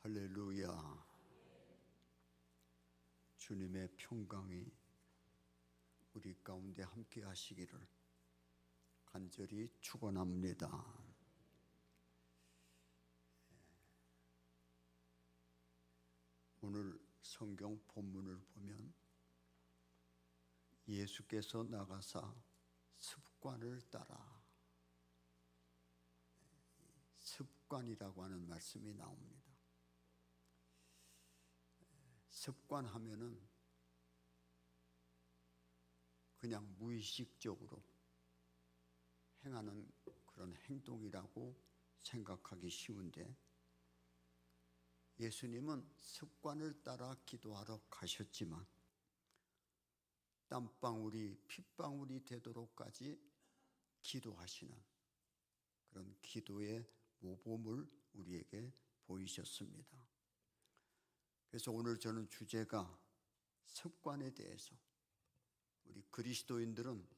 할렐루야. 주님의 평강이 우리 가운데 함께 하시기를 간절히 축원합니다. 오늘 성경 본문을 보면 예수께서 나가사 습관을 따라, 습관이라고 하는 말씀이 나옵니다. 습관하면은 그냥 무의식적으로 행하는 그런 행동이라고 생각하기 쉬운데, 예수님은 습관을 따라 기도하러 가셨지만 땀방울이 핏방울이 되도록까지 기도하시는 그런 기도의 모범을 우리에게 보이셨습니다. 그래서 오늘 저는 주제가 습관에 대해서, 우리 그리스도인들은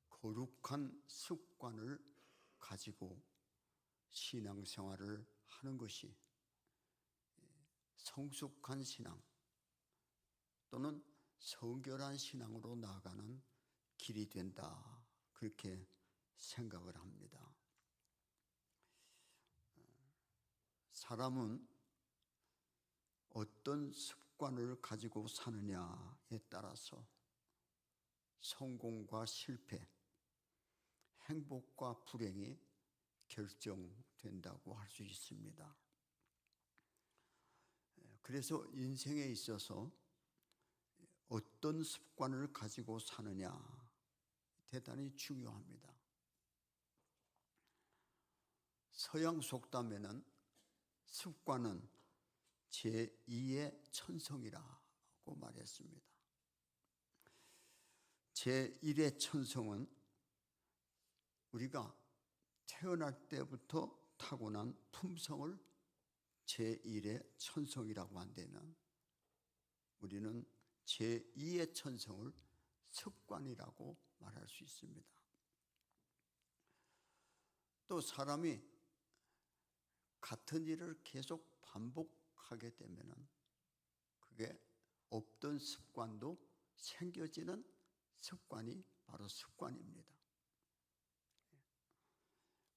거룩한 습관을 가지고 신앙생활을 하는 것이 성숙한 신앙 또는 성결한 신앙으로 나아가는 길이 된다, 그렇게 생각을 합니다. 사람은 어떤 습관을 가지고 사느냐에 따라서 성공과 실패, 행복과 불행이 결정된다고 할 수 있습니다. 그래서 인생에 있어서 어떤 습관을 가지고 사느냐 대단히 중요합니다. 서양 속담에는 습관은 제2의 천성이라고 말했습니다. 제1의 천성은 우리가 태어날 때부터 타고난 품성을 제1의 천성이라고 한다면, 우리는 제2의 천성을 습관이라고 말할 수 있습니다. 또 사람이 같은 일을 계속 반복하게 되면 그게 없던 습관도 생겨지는 습관이 바로 습관입니다.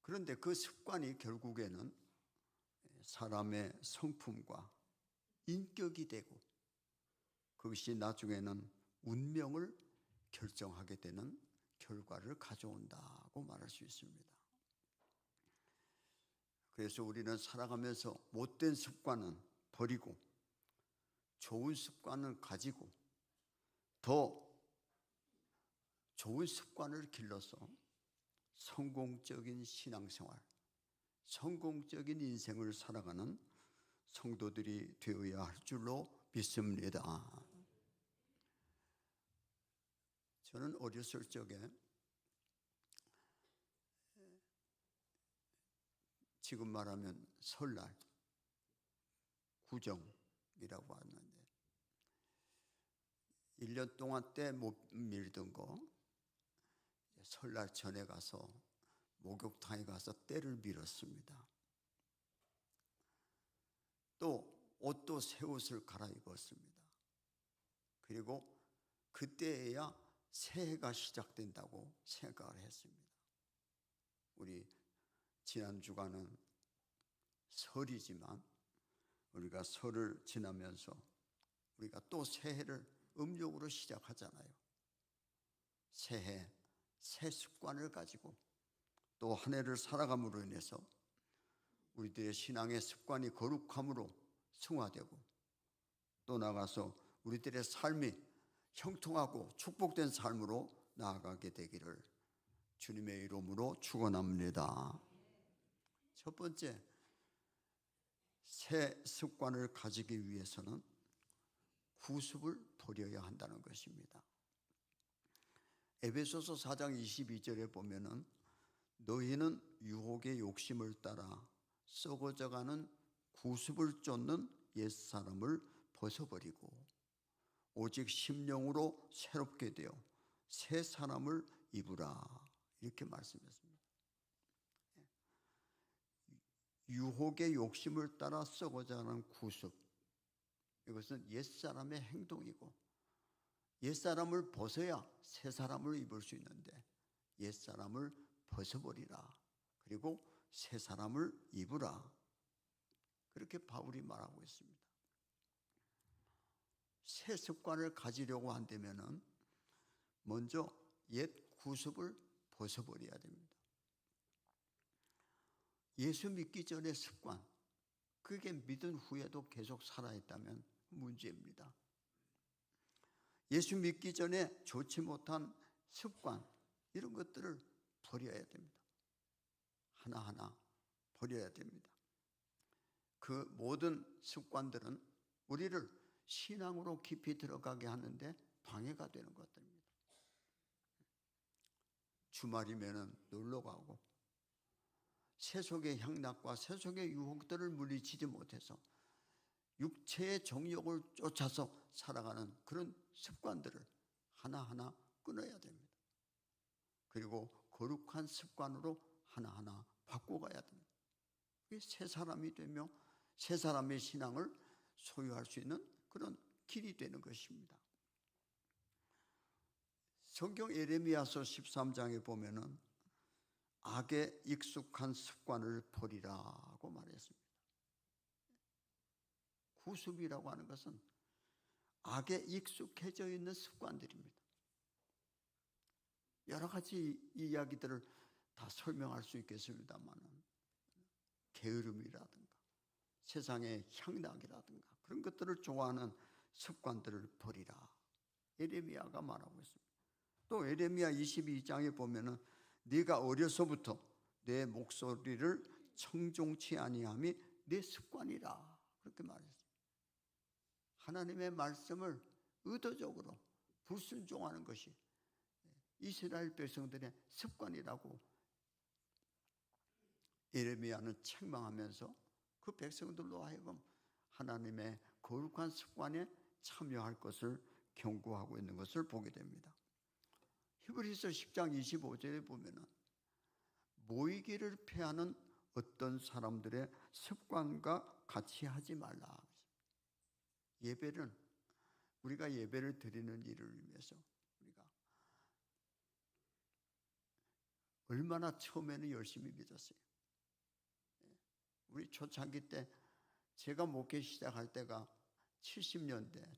그런데 그 습관이 결국에는 사람의 성품과 인격이 되고, 그것이 나중에는 운명을 결정하게 되는 결과를 가져온다고 말할 수 있습니다. 그래서 우리는 살아가면서 못된 습관은 버리고 좋은 습관을 가지고 더 좋은 습관을 길러서 성공적인 신앙생활, 성공적인 인생을 살아가는 성도들이 되어야 할 줄로 믿습니다. 저는 어렸을 적에, 지금 말하면 설날, 구정이라고 하는데, 1년 동안 때 못 밀던 거 설날 전에 가서 목욕탕에 가서 때를 밀었습니다. 또 옷도 새 옷을 갈아입었습니다. 그리고 그때야 새해가 시작된다고 생각을 했습니다. 우리 지난 주간은 설이지만 우리가 설을 지나면서 우리가 또 새해를 음력으로 시작하잖아요. 새해, 새 습관을 가지고 또 한 해를 살아감으로 인해서 우리들의 신앙의 습관이 거룩함으로 승화되고, 또 나가서 우리들의 삶이 형통하고 축복된 삶으로 나아가게 되기를 주님의 이름으로 축원합니다. 첫 번째, 새 습관을 가지기 위해서는 구습을 버려야 한다는 것입니다. 에베소서 4장 22절에 보면은 너희는 유혹의 욕심을 따라 썩어져가는 구습을 쫓는 옛사람을 벗어버리고 오직 심령으로 새롭게 되어 새 사람을 입으라, 이렇게 말씀했습니다. 유혹의 욕심을 따라 썩어져 가는 구습, 이것은 옛사람의 행동이고, 옛사람을 벗어야 새사람을 입을 수 있는데 옛사람을 벗어버리라, 그리고 새사람을 입으라, 그렇게 바울이 말하고 있습니다. 새 습관을 가지려고 한다면 먼저 옛 구습을 벗어버려야 됩니다. 예수 믿기 전의 습관, 그게 믿은 후에도 계속 살아있다면 문제입니다. 예수 믿기 전에 좋지 못한 습관, 이런 것들을 버려야 됩니다. 하나하나 버려야 됩니다. 그 모든 습관들은 우리를 신앙으로 깊이 들어가게 하는데 방해가 되는 것들입니다. 주말이면 놀러 가고 세속의 향락과 세속의 유혹들을 물리치지 못해서 육체의 정욕을 쫓아서 살아가는 그런 습관들을 하나하나 끊어야 됩니다. 그리고 거룩한 습관으로 하나하나 바꿔가야 됩니다. 그게 새 사람이 되며 새 사람의 신앙을 소유할 수 있는 그런 길이 되는 것입니다. 성경 예레미야서 13장에 보면은 악에 익숙한 습관을 버리라고 말했습니다. 구습이라고 하는 것은 악에 익숙해져 있는 습관들입니다. 여러 가지 이야기들을 다 설명할 수 있겠습니다만, 게으름이라든가 세상의 향락이라든가 그런 것들을 좋아하는 습관들을 버리라, 예레미야가 말하고 있습니다. 또 예레미야 22장에 보면은 네가 어려서부터 내 목소리를 청종치 아니함이 내 습관이라, 그렇게 말했어요. 하나님의 말씀을 의도적으로 불순종하는 것이 이스라엘 백성들의 습관이라고 예레미야는 책망하면서 그 백성들로 하여금 하나님의 거룩한 습관에 참여할 것을 경고하고 있는 것을 보게 됩니다. 히브리서 10장 25절에 보면은 모이기를 패하는 어떤 사람들의 습관과 같이 하지 말라. 예배는 우리가 예배를 드리는 일을 위해서 우리가 얼마나 처음에는 열심히 믿었어요. 우리 초창기 때 제가 목회 시작할 때가 70년대,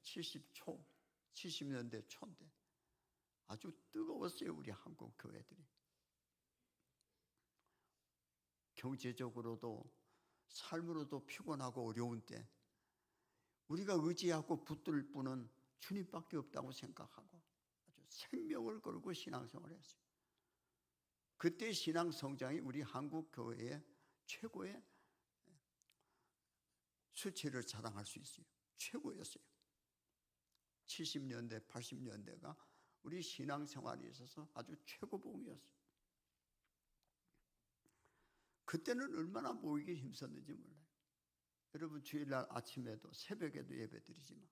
70년대 초인데 아주 뜨거웠어요. 우리 한국 교회들이 경제적으로도 삶으로도 피곤하고 어려운 때 우리가 의지하고 붙들 분은 주님밖에 없다고 생각하고 아주 생명을 걸고 신앙생활을 했어요. 그때 신앙 성장이 우리 한국 교회의 최고의 수치를 자랑할 수 있어요. 최고였어요. 70년대, 80년대가 우리 신앙생활에 있어서 아주 최고봉이었어요. 그때는 얼마나 모이기 힘썼는지 몰라요. 여러분 주일날 아침에도 새벽에도 예배 드리지만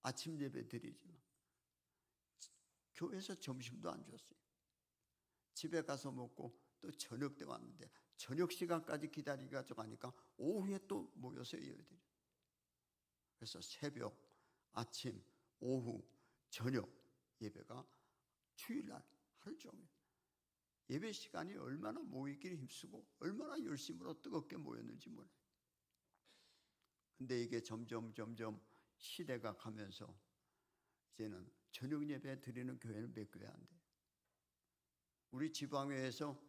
아침 예배 드리지만 교회에서 점심도 안 줬어요. 집에 가서 먹고 또 저녁 때 왔는데 저녁 시간까지 기다리기가 하니까 오후에 또 모여서 예배 드려요. 그래서 새벽, 아침, 오후, 저녁 예배가 주일날 하루 종일 예배 시간이 얼마나 모이기를 힘쓰고 얼마나 열심으로 뜨겁게 모였는지 몰라요. 근데 이게 점점 시대가 가면서 이제는 저녁 예배 드리는 교회는 몇 교회 안 돼요. 우리 지방회에서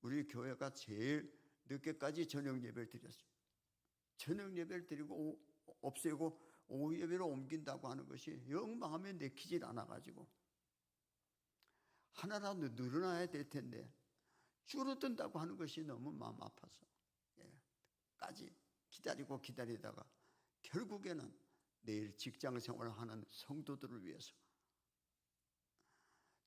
우리 교회가 제일 늦게까지 저녁 예배를 드렸어요. 저녁 예배를 드리고 없애고 오후 예배로 옮긴다고 하는 것이 영 마음에 내키질 않아가지고 하나라도 늘어나야 될 텐데 줄어든다고 하는 것이 너무 마음 아파서 까지 기다리다가 결국에는 내일 직장 생활을 하는 성도들을 위해서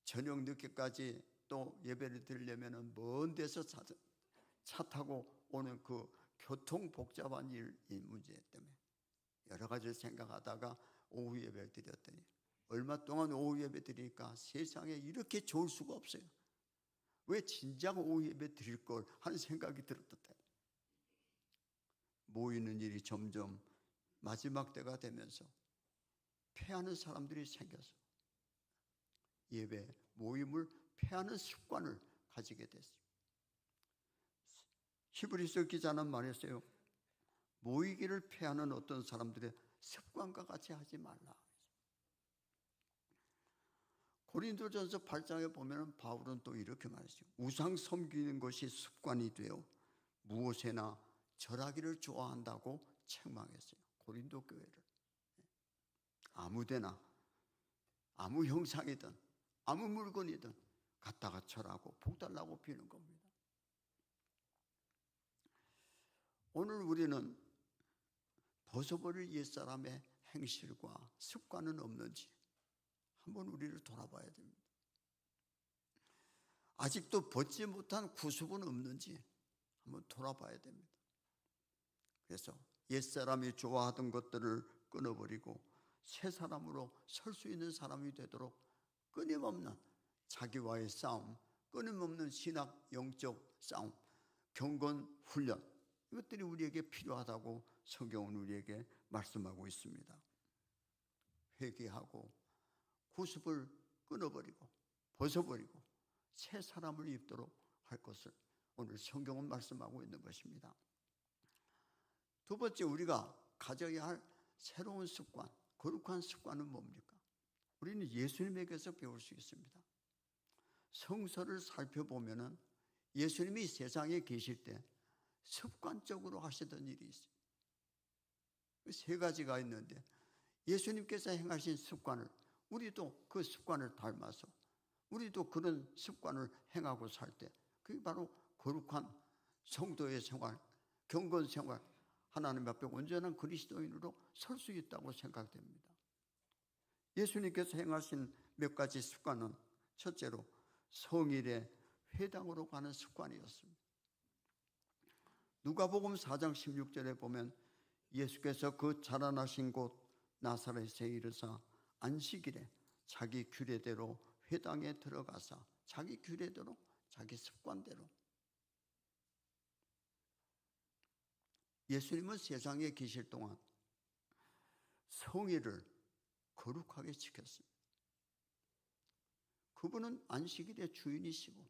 저녁 늦게까지 또 예배를 드리려면 먼 데서 차 타고 오는 그 교통 복잡한 이 문제 때문에 여러 가지를 생각하다가 오후 예배를 드렸더니 얼마 동안 오후 예배 드리니까 세상에 이렇게 좋을 수가 없어요. 왜 진작 오후 예배 드릴 걸 하는 생각이 들었다. 모이는 일이 점점 마지막 때가 되면서 패하는 사람들이 생겨서 예배 모임을 패하는 습관을 가지게 됐습니다. 히브리서 기자는 말했어요. 모이기를 패하는 어떤 사람들의 습관과 같이 하지 말라. 고린도전서 8장에 보면 바울은 또 이렇게 말했어요. 우상 섬기는 것이 습관이 되어 무엇에나 절하기를 좋아한다고 책망했어요. 고린도 교회를. 아무데나 아무 형상이든 아무 물건이든 갖다가 절하고 복달라고 비는 겁니다. 오늘 우리는 벗어버릴 옛사람의 행실과 습관은 없는지 한번 우리를 돌아봐야 됩니다. 아직도 벗지 못한 구습은 없는지 한번 돌아봐야 됩니다. 그래서 옛사람이 좋아하던 것들을 끊어버리고 새 사람으로 설 수 있는 사람이 되도록 끊임없는 자기와의 싸움, 끊임없는 신학 영적 싸움, 경건 훈련, 이것들이 우리에게 필요하다고 성경은 우리에게 말씀하고 있습니다. 회개하고 구습을 끊어버리고 벗어버리고 새 사람을 입도록 할 것을 오늘 성경은 말씀하고 있는 것입니다. 두 번째, 우리가 가져야 할 새로운 습관, 거룩한 습관은 뭡니까? 우리는 예수님에게서 배울 수 있습니다. 성서를 살펴보면 예수님이 세상에 계실 때 습관적으로 하시던 일이 있어요. 세 가지가 있는데 예수님께서 행하신 습관을 우리도 그 습관을 닮아서 우리도 그런 습관을 행하고 살 때 그게 바로 거룩한 성도의 생활, 경건 생활, 하나님 앞에 온전한 그리스도인으로 설 수 있다고 생각됩니다. 예수님께서 행하신 몇 가지 습관은 첫째로 성일에 회당으로 가는 습관이었습니다. 누가복음 4장 16절에 보면 예수께서 그 자라나신 곳 나사렛에 이르사 안식일에 자기 규례대로 회당에 들어가사 자기 규례대로 자기 습관대로 예수님은 세상에 계실 동안 성일을 거룩하게 지켰습니다. 그분은 안식일의 주인이시고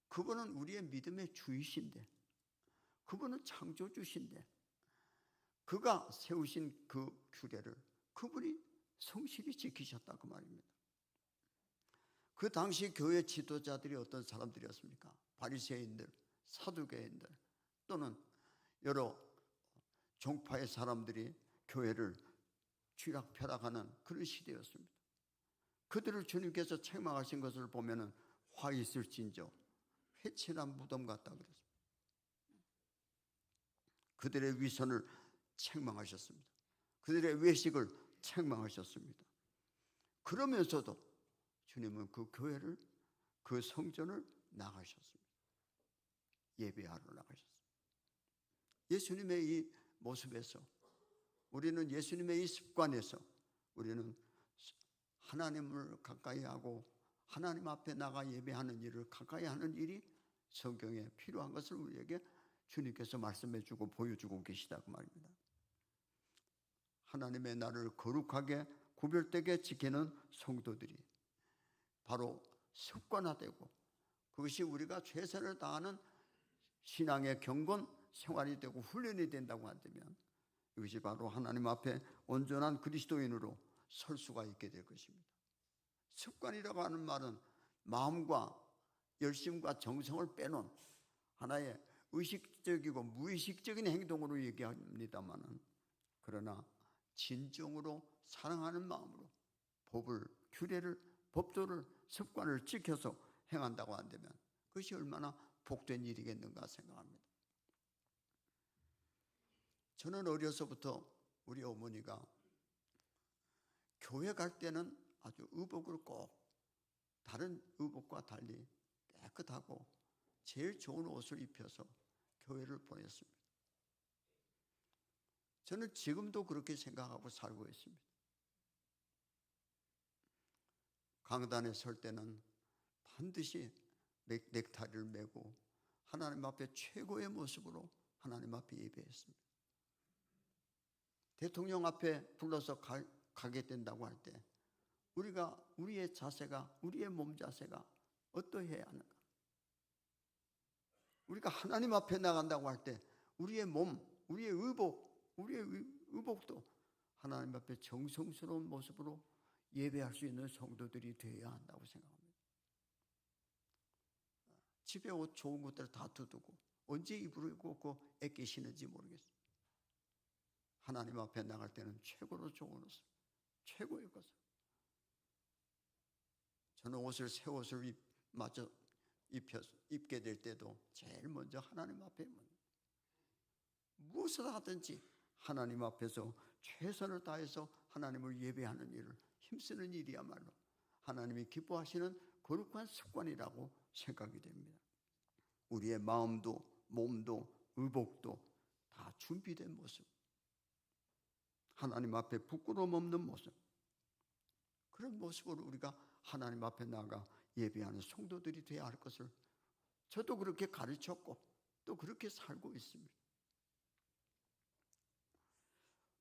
그분은 우리의 믿음의 주이신데 그분은 창조주신데 그가 세우신 그 규례를 그분이 성실히 지키셨다 그 말입니다. 그 당시 교회 지도자들이 어떤 사람들이었습니까? 바리새인들, 사두개인들 또는 여러 종파의 사람들이 교회를 쥐락펴락하는 그런 시대였습니다. 그들을 주님께서 책망하신 것을 보면 화 있을진저 회칠한 무덤 같다 그랬습니다. 그들의 위선을 책망하셨습니다. 그들의 외식을 책망하셨습니다. 그러면서도 주님은 그 교회를, 그 성전을 나가셨습니다. 예배하러 나가셨습니다. 예수님의 이 모습에서 우리는 예수님의 이 습관에서 우리는 하나님을 가까이 하고 하나님 앞에 나가 예배하는 일을 가까이 하는 일이 성경에 필요한 것을 우리에게 주님께서 말씀해 주고 보여주고 계시다 그 말입니다. 하나님의 날을 거룩하게 구별되게 지키는 성도들이 바로 습관화되고 그것이 우리가 최선을 다하는 신앙의 경건 생활이 되고 훈련이 된다고 한다면 이것이 바로 하나님 앞에 온전한 그리스도인으로 설 수가 있게 될 것입니다. 습관이라고 하는 말은 마음과 열심과 정성을 빼놓은 하나의 의식적이고 무의식적인 행동으로 얘기합니다마는 그러나 진정으로 사랑하는 마음으로 법을, 규례를, 법도를, 습관을 지켜서 행한다고 한다면 그것이 얼마나 복된 일이겠는가 생각합니다. 저는 어려서부터 우리 어머니가 교회 갈 때는 아주 의복을 꼭 다른 의복과 달리 깨끗하고 제일 좋은 옷을 입혀서 교회를 보냈습니다. 저는 지금도 그렇게 생각하고 살고 있습니다. 강단에 설 때는 반드시 넥타이를 메고 하나님 앞에 최고의 모습으로 하나님 앞에 예배했습니다. 대통령 앞에 불러서 가게 된다고 할 때 우리의 자세가, 우리의 몸 자세가 어떠해야 하는가? 우리가 하나님 앞에 나간다고 할 때 우리의 몸, 우리의 의복도 하나님 앞에 정성스러운 모습으로 예배할 수 있는 성도들이 되어야 한다고 생각합니다. 집에 옷 좋은 것들 다 두두고 언제 입고 애끼시는지 모르겠어요. 하나님 앞에 나갈 때는 최고로 좋은 옷을, 최고의 것을. 저는 새 옷을 입게 될 때도 제일 먼저 하나님 앞에 무엇을 하든지 하나님 앞에서 최선을 다해서 하나님을 예배하는 일을 힘쓰는 일이야말로 하나님이 기뻐하시는 거룩한 습관이라고 생각이 됩니다. 우리의 마음도 몸도 의복도 다 준비된 모습, 하나님 앞에 부끄러움 없는 모습, 그런 모습으로 우리가 하나님 앞에 나가 예배하는 성도들이 되어야 할 것을 저도 그렇게 가르쳤고 또 그렇게 살고 있습니다.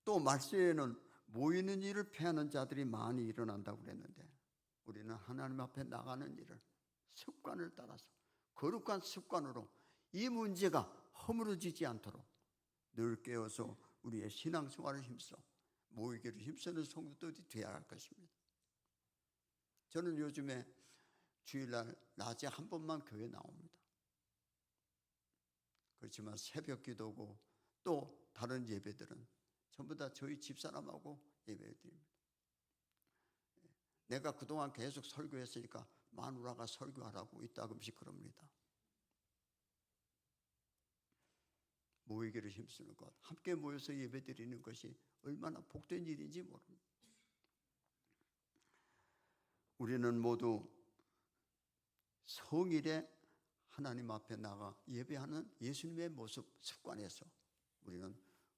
또 말세에는 모이는 일을 패하는 자들이 많이 일어난다고 그랬는데 우리는 하나님 앞에 나가는 일을 습관을 따라서 거룩한 습관으로 이 문제가 허물어지지 않도록 늘 깨어서 우리의 신앙생활을 힘써 모이기를 힘쓰는 성도들이 되어야 할 것입니다. 저는 요즘에 주일날 낮에 한 번만 교회 나옵니다. 그렇지만 새벽 기도고 또 다른 예배들은 전부 다 저희 집사람하고 예배를 드립니다. 내가 그동안 계속 설교했으니까 마누라가 설교하라고 이따금씩 그럽니다. 모이기를 힘쓰는 것, 함께 모여서 예배드리는 것이 얼마나 복된 일인지 모릅니다. 우리는 모두 성일에 하나님 앞에 나가 예배하는 예수님의 모습 습관에서 우리는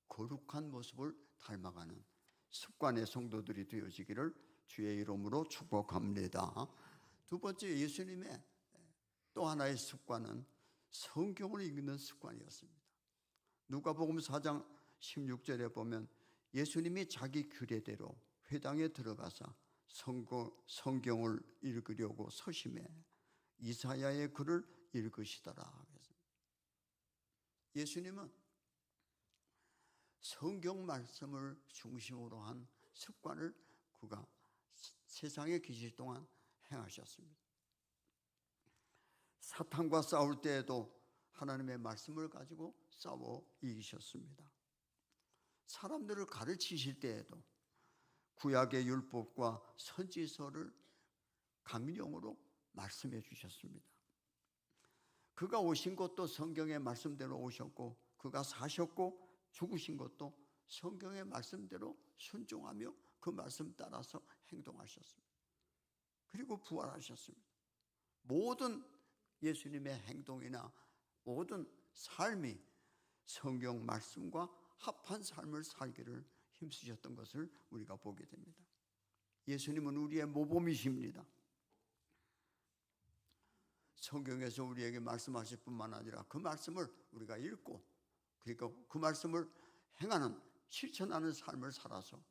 거룩한 모습을 닮아가는 습관의 성도들이 되어지기를 주의 이름으로 축복합니다. 두 번째, 예수님의 또 하나의 습관은 성경을 읽는 습관이었습니다. 누가복음 4장 16절에 보면 예수님이 자기 규례대로 회당에 들어가서 성경을 읽으려고 서심해 이사야의 글을 읽으시더라. 예수님은 성경 말씀을 중심으로 한 습관을 그가 세상에 계실 동안 행하셨습니다. 사탄과 싸울 때에도 하나님의 말씀을 가지고 싸워 이기셨습니다. 사람들을 가르치실 때에도 구약의 율법과 선지서를 강령으로 말씀해 주셨습니다. 그가 오신 것도 성경의 말씀대로 오셨고 그가 사셨고 죽으신 것도 성경의 말씀대로 순종하며 그 말씀 따라서 행동하셨습니다. 그리고 부활하셨습니다. 모든 예수님의 행동이나 모든 삶이 성경 말씀과 합한 삶을 살기를 힘쓰셨던 것을 우리가 보게 됩니다. 예수님은 우리의 모범이십니다. 성경에서 우리에게 말씀하실 뿐만 아니라 그 말씀을 우리가 읽고 그리고 그 말씀을 행하는 실천하는 삶을 살아서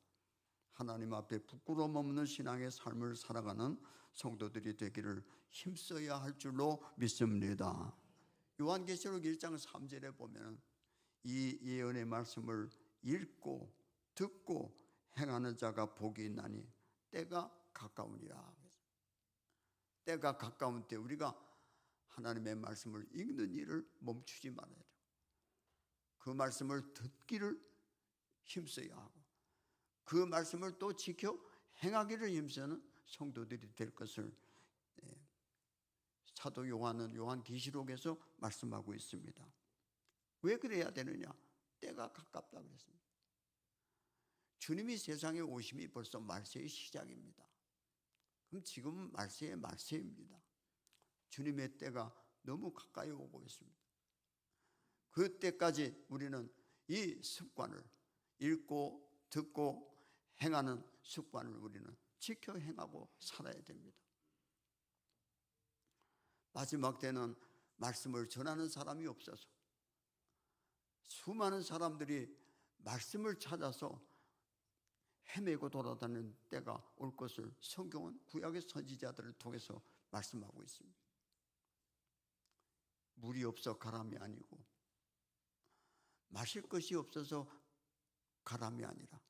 하나님 앞에 부끄러움 없는 신앙의 삶을 살아가는 성도들이 되기를 힘써야 할 줄로 믿습니다. 요한계시록 1장 3절에 보면 이 예언의 말씀을 읽고 듣고 행하는 자가 복이 있나니 때가 가까우니라. 때가 가까운 때 우리가 하나님의 말씀을 읽는 일을 멈추지 말아야 돼요. 그 말씀을 듣기를 힘써야 하고 그 말씀을 또 지켜 행하기를 힘쓰는 성도들이 될 것을 사도 요한은 요한계시록에서 말씀하고 있습니다. 왜 그래야 되느냐? 때가 가깝다 그랬습니다. 주님이 세상에 오심이 벌써 말세의 시작입니다. 그럼 지금은 말세의 말세입니다. 주님의 때가 너무 가까이 오고 있습니다. 그 때까지 우리는 이 습관을 읽고 듣고 행하는 습관을 우리는 지켜 행하고 살아야 됩니다. 마지막 때는 말씀을 전하는 사람이 없어서 수많은 사람들이 말씀을 찾아서 헤매고 돌아다니는 때가 올 것을 성경은 구약의 선지자들을 통해서 말씀하고 있습니다. 물이 없어 가람이 아니고 마실 것이 없어서 가람이 아니라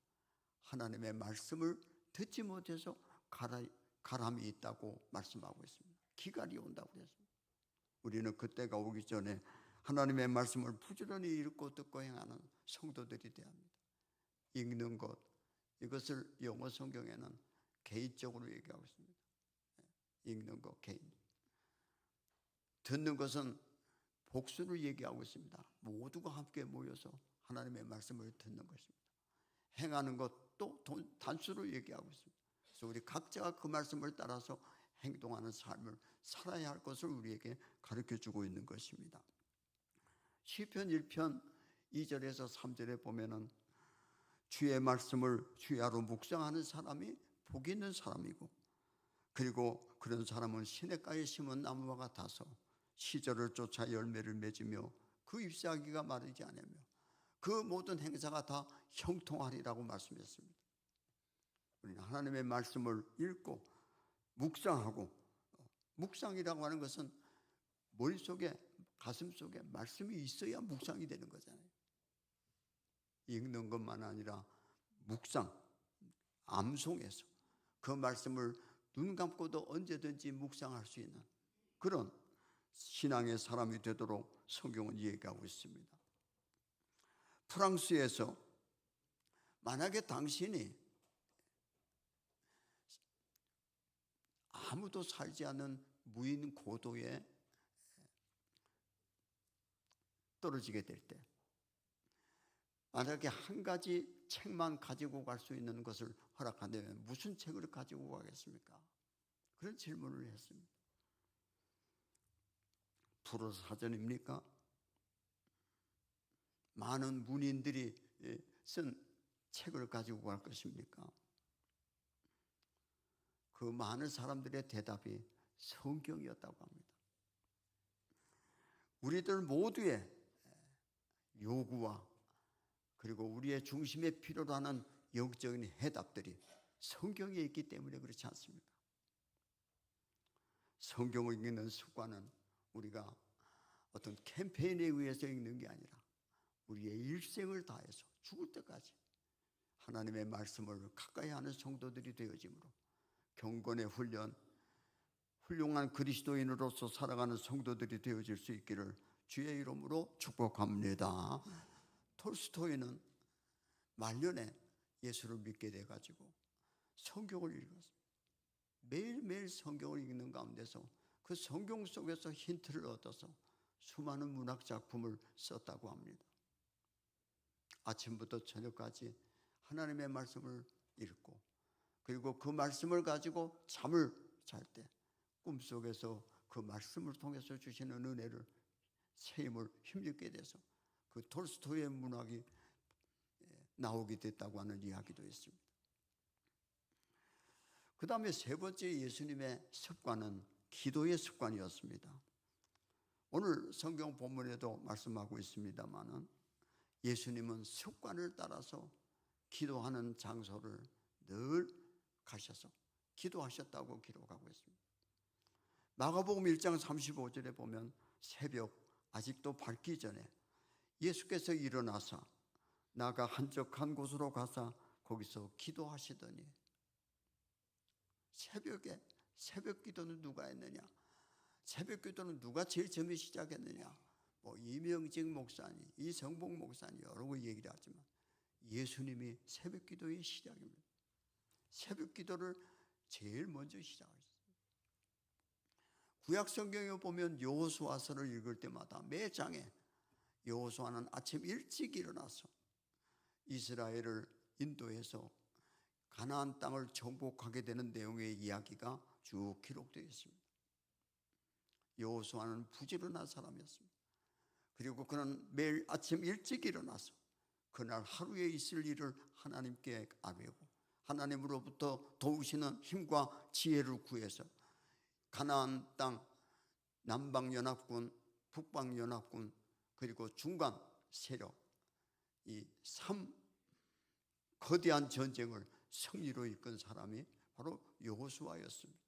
하나님의 말씀을 듣지 못해서 가람이 있다고 말씀하고 있습니다. 기갈이 온다고 그랬습니다. 우리는 그때가 오기 전에 하나님의 말씀을 부지런히 읽고 듣고 행하는 성도들이 되어야 합니다. 읽는 것, 이것을 영어 성경에는 개인적으로 얘기하고 있습니다. 읽는 것, 개인. 듣는 것은 복수를 얘기하고 있습니다. 모두가 함께 모여서 하나님의 말씀을 듣는 것입니다. 행하는 것도 단수로 얘기하고 있습니다. 그래서 우리 각자가 그 말씀을 따라서 행동하는 삶을 살아야 할 것을 우리에게 가르쳐주고 있는 것입니다. 시편 1편 2절에서 3절에 보면은 주의 말씀을 주야로 묵상하는 사람이 복 있는 사람이고, 그리고 그런 사람은 시냇가에 심은 나무와 같아서 시절을 쫓아 열매를 맺으며 그 잎사귀가 마르지 않으며 그 모든 행사가 다 형통하리라고 말씀했습니다. 우리는 하나님의 말씀을 읽고 묵상하고, 묵상이라고 하는 것은 머릿속에 가슴속에 말씀이 있어야 묵상이 되는 거잖아요. 읽는 것만 아니라 묵상, 암송해서 그 말씀을 눈 감고도 언제든지 묵상할 수 있는 그런 신앙의 사람이 되도록 성경은 얘기하고 있습니다. 프랑스에서 만약에 당신이 아무도 살지 않는 무인 고도에 떨어지게 될 때, 만약에 한 가지 책만 가지고 갈 수 있는 것을 허락한다면 무슨 책을 가지고 가겠습니까? 그런 질문을 했습니다. 불어사전입니까? 많은 문인들이 쓴 책을 가지고 갈 것입니까? 그 많은 사람들의 대답이 성경이었다고 합니다. 우리들 모두의 요구와 그리고 우리의 중심에 필요로 하는 영적인 해답들이 성경에 있기 때문에 그렇지 않습니까? 성경을 읽는 습관은 우리가 어떤 캠페인에 의해서 읽는 게 아니라 우리의 일생을 다해서 죽을 때까지 하나님의 말씀을 가까이 하는 성도들이 되어지므로 경건의 훈련, 훌륭한 그리스도인으로서 살아가는 성도들이 되어질 수 있기를 주의 이름으로 축복합니다. 톨스토이는 말년에 예수를 믿게 돼가지고 성경을 읽었습니다. 매일매일 성경을 읽는 가운데서 그 성경 속에서 힌트를 얻어서 수많은 문학 작품을 썼다고 합니다. 아침부터 저녁까지 하나님의 말씀을 읽고, 그리고 그 말씀을 가지고 잠을 잘 때 꿈속에서 그 말씀을 통해서 주시는 은혜를, 새 힘을 힘입게 돼서 그 톨스토이의 문학이 나오게 됐다고 하는 이야기도 있습니다. 그 다음에 세 번째 예수님의 습관은 기도의 습관이었습니다. 오늘 성경 본문에도 말씀하고 있습니다마는 예수님은 습관을 따라서 기도하는 장소를 늘 가셔서 기도하셨다고 기록하고 있습니다. 마가복음 1장 35절에 보면 새벽 아직도 밝기 전에 예수께서 일어나사 나가 한적한 곳으로 가사 거기서 기도하시더니, 새벽에 새벽 기도는 누가 했느냐? 새벽 기도는 누가 제일 처음에 시작했느냐? 뭐 이명직 목사님, 이성봉 목사님 여러 번 얘기를 하지만 예수님이 새벽 기도의 시작입니다. 새벽 기도를 제일 먼저 시작하셨습니다. 구약 성경에 보면 여호수아서를 읽을 때마다 매 장에 여호수아는 아침 일찍 일어나서 이스라엘을 인도해서 가나안 땅을 정복하게 되는 내용의 이야기가 쭉 기록되어 있습니다. 여호수아는 부지런한 사람이었습니다. 그리고 그는 매일 아침 일찍 일어나서 그날 하루에 있을 일을 하나님께 아뢰고 하나님으로부터 도우시는 힘과 지혜를 구해서 가나안 땅 남방연합군, 북방연합군, 그리고 중간 세력, 이 거대한 전쟁을 승리로 이끈 사람이 바로 여호수아였습니다.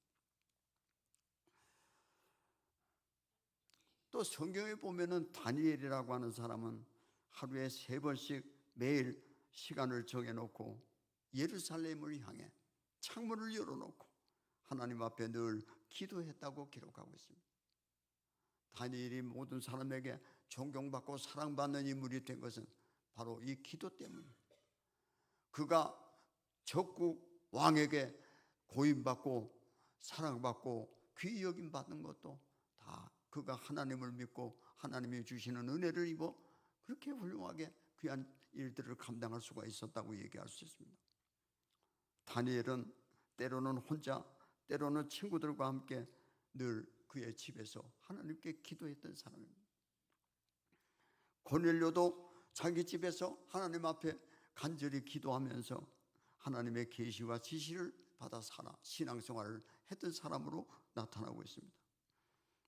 또 성경에 보면은 다니엘이라고 하는 사람은 하루에 3번씩 매일 시간을 정해놓고 예루살렘을 향해 창문을 열어놓고 하나님 앞에 늘 기도했다고 기록하고 있습니다. 다니엘이 모든 사람에게 존경받고 사랑받는 인물이 된 것은 바로 이 기도 때문입니다. 그가 적국 왕에게 고임받고 사랑받고 귀히 여김 받는 것도 다 그가 하나님을 믿고 하나님이 주시는 은혜를 입어 그렇게 훌륭하게 귀한 일들을 감당할 수가 있었다고 얘기할 수 있습니다. 다니엘은 때로는 혼자, 때로는 친구들과 함께 늘 그의 집에서 하나님께 기도했던 사람입니다. 고넬료도 자기 집에서 하나님 앞에 간절히 기도하면서 하나님의 계시와 지시를 받아 살아 신앙생활을 했던 사람으로 나타나고 있습니다.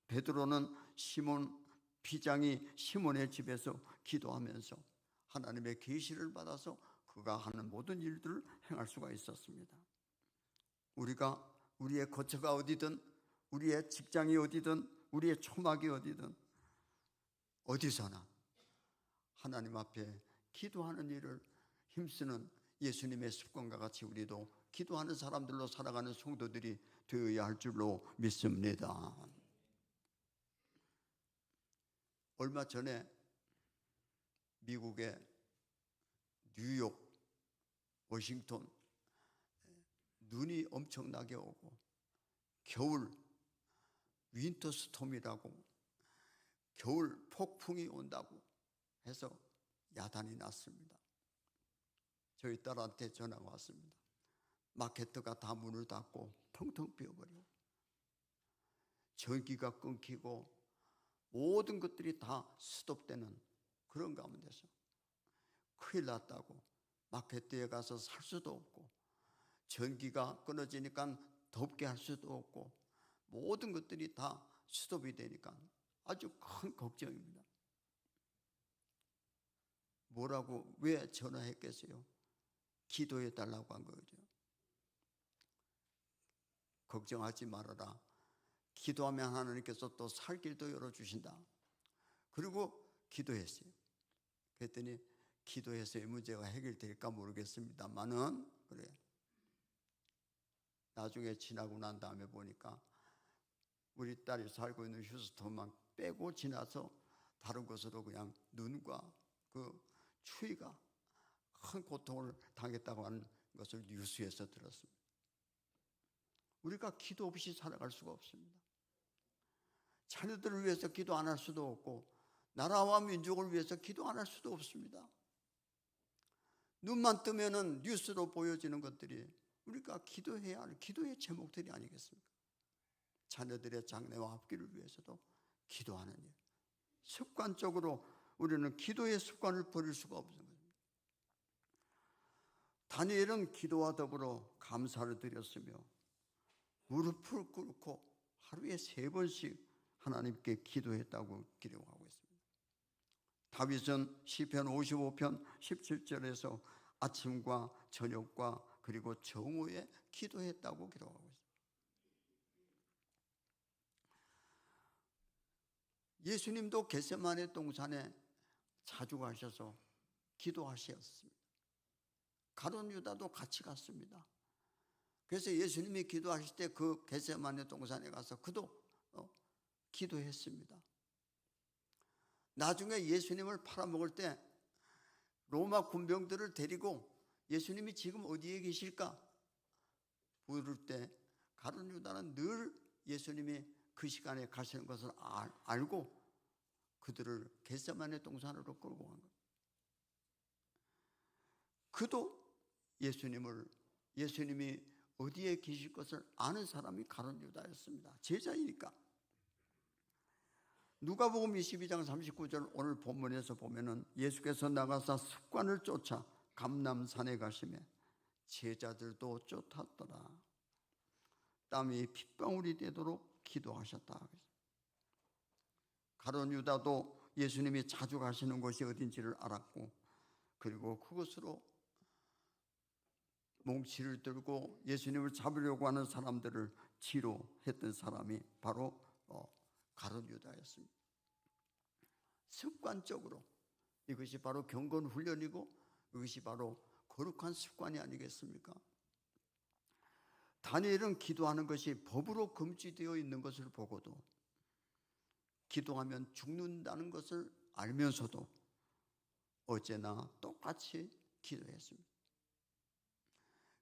베드로는 시몬 비장이 시몬의 집에서 기도하면서 하나님의 계시를 받아서 그가 하는 모든 일들을 행할 수가 있었습니다. 우리가 우리의 거처가 어디든, 우리의 직장이 어디든, 우리의 초막이 어디든 어디서나 하나님 앞에 기도하는 일을 힘쓰는 예수님의 습관과 같이 우리도 기도하는 사람들로 살아가는 성도들이 되어야 할 줄로 믿습니다. 얼마 전에 미국의 뉴욕, 워싱턴 눈이 엄청나게 오고 겨울 윈터 스톰이라고 겨울 폭풍이 온다고 해서 야단이 났습니다. 저희 딸한테 전화가 왔습니다. 마켓가 다 문을 닫고 텅텅 비어버리고 전기가 끊기고 모든 것들이 다 스톱되는 그런 가운데서 큰일 났다고 마켓에 가서 살 수도 없고 전기가 끊어지니까 덥게 할 수도 없고 모든 것들이 다 스톱이 되니까 아주 큰 걱정입니다. 뭐라고 왜 전화했겠어요? 기도해 달라고 한 거죠. 걱정하지 말아라. 기도하면 하나님께서 또 살 길도 열어주신다. 그리고 기도했어요. 그랬더니 기도해서 이 문제가 해결될까 모르겠습니다만은 그래. 나중에 지나고 난 다음에 보니까 우리 딸이 살고 있는 휴스턴만 빼고 지나서 다른 곳으로 그냥 눈과 그 추위가 큰 고통을 당했다고 하는 것을 뉴스에서 들었습니다. 우리가 기도 없이 살아갈 수가 없습니다. 자녀들을 위해서 기도 안 할 수도 없고 나라와 민족을 위해서 기도 안 할 수도 없습니다. 눈만 뜨면은 뉴스로 보여지는 것들이 우리가 기도해야 할 기도의 제목들이 아니겠습니까? 자녀들의 장래와 앞길을 위해서도 기도하는 일. 습관적으로 우리는 기도의 습관을 버릴 수가 없는 겁니다. 다니엘은 기도와 더불어 감사를 드렸으며 무릎을 꿇고 하루에 3번씩 하나님께 기도했다고 기록하고 있습니다. 다윗은 시편 55편 17절에서 아침과 저녁과 그리고 정오에 기도했다고 기록하고 있습니다. 예수님도 겟세마네 동산에 자주 가셔서 기도하셨습니다. 가룟 유다도 같이 갔습니다. 그래서 예수님이 기도하실 때 그 겟세마네 동산에 가서 그도 기도했습니다. 나중에 예수님을 팔아먹을 때 로마 군병들을 데리고 예수님이 지금 어디에 계실까 부를 때 가룟 유다는 늘 예수님이 그 시간에 가시는 것을 알고 그들을 겟세마네 동산으로 끌고 간 거예요. 그도 예수님이 어디에 계실 것을 아는 사람이 가룟 유다였습니다. 제자이니까. 누가복음 22장 39절 오늘 본문에서 보면은 예수께서 나가사 습관을 쫓아 감람산에 가시매 제자들도 쫓았더라. 땀이 핏방울이 되도록 기도하셨다. 가룟 유다도 예수님이 자주 가시는 곳이 어딘지를 알았고 그리고 그것으로 몽치를 들고 예수님을 잡으려고 하는 사람들을 치료했던 사람이 바로 가룟 유다였습니다. 습관적으로 이것이 바로 경건 훈련이고 이것이 바로 거룩한 습관이 아니겠습니까? 다니엘은 기도하는 것이 법으로 금지되어 있는 것을 보고도 기도하면 죽는다는 것을 알면서도 어제나 똑같이 기도했습니다.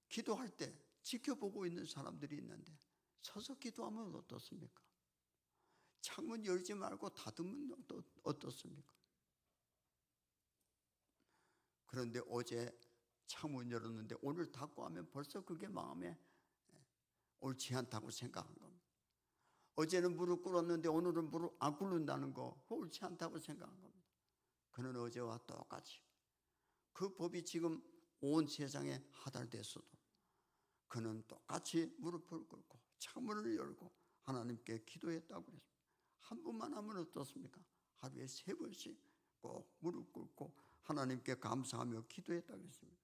기도할 때 지켜보고 있는 사람들이 있는데 서서 기도하면 어떻습니까? 창문 열지 말고 닫으면 어떻습니까? 그런데 어제 창문 열었는데 오늘 닫고 하면 벌써 그게 마음에 옳지 않다고 생각한 겁니다. 어제는 무릎 꿇었는데 오늘은 무릎 안 꿇는다는 거 옳지 않다고 생각한 겁니다. 그는 어제와 똑같이 그 법이 지금 온 세상에 하달됐어도 그는 똑같이 무릎을 꿇고 창문을 열고 하나님께 기도했다고 그랬습니다. 한 번만 하면 어떻습니까? 하루에 3번씩 꼭 무릎 꿇고 하나님께 감사하며 기도했다고 했습니다.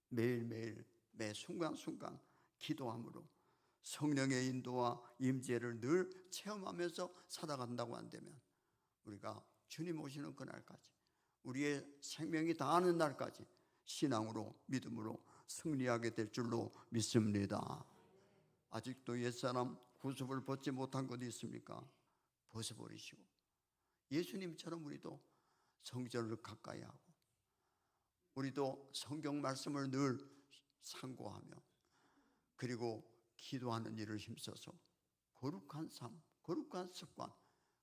매일매일 매 순간순간 기도함으로 성령의 인도와 임재를 늘 체험하면서 살아간다고 한다면 우리가 주님 오시는 그날까지 우리의 생명이 다하는 날까지 신앙으로 믿음으로 승리하게 될 줄로 믿습니다. 아직도 옛사람 구습을 벗지 못한 것이 있습니까? 벗어버리시고 예수님처럼 우리도 성전을 가까이 하고 우리도 성경 말씀을 늘 상고하며 그리고 기도하는 일을 힘써서 거룩한 삶, 거룩한 습관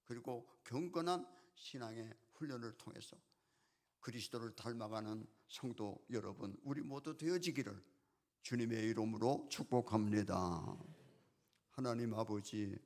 그리고 경건한 신앙의 훈련을 통해서 그리스도를 닮아가는 성도 여러분 우리 모두 되어지기를 주님의 이름으로 축복합니다. 하나님 아버지